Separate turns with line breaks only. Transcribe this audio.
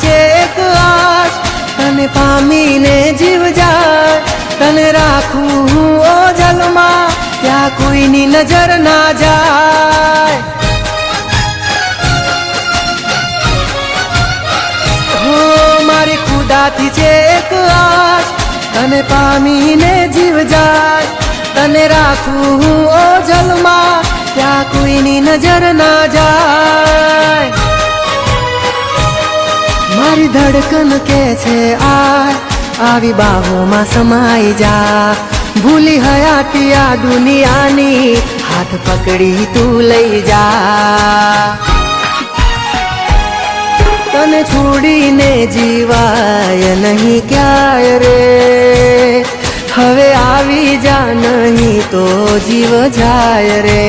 છે એક આશ, તને પામીને જીવ જાય, તને રાખું હું ઓજલમાં, ત્યાં કોઈની નજર ના જાય. હો મારી ખુદાથી છે એક આશ, તને પામીને જીવ જાય, તને રાખું હું ઓજલમાં, ત્યાં કોઈની નજર ના જાય. મારી ધડકન કે છે આવી બાહોમાં સમાઈ જા, ભૂલી હયાતી આ દુનિયાની, હાથ પકડી તું લઈ જા. તને છોડીને જીવાય નહીં ક્યાંય રે, હવે આવી જા નહીં તો જીવ જાય રે.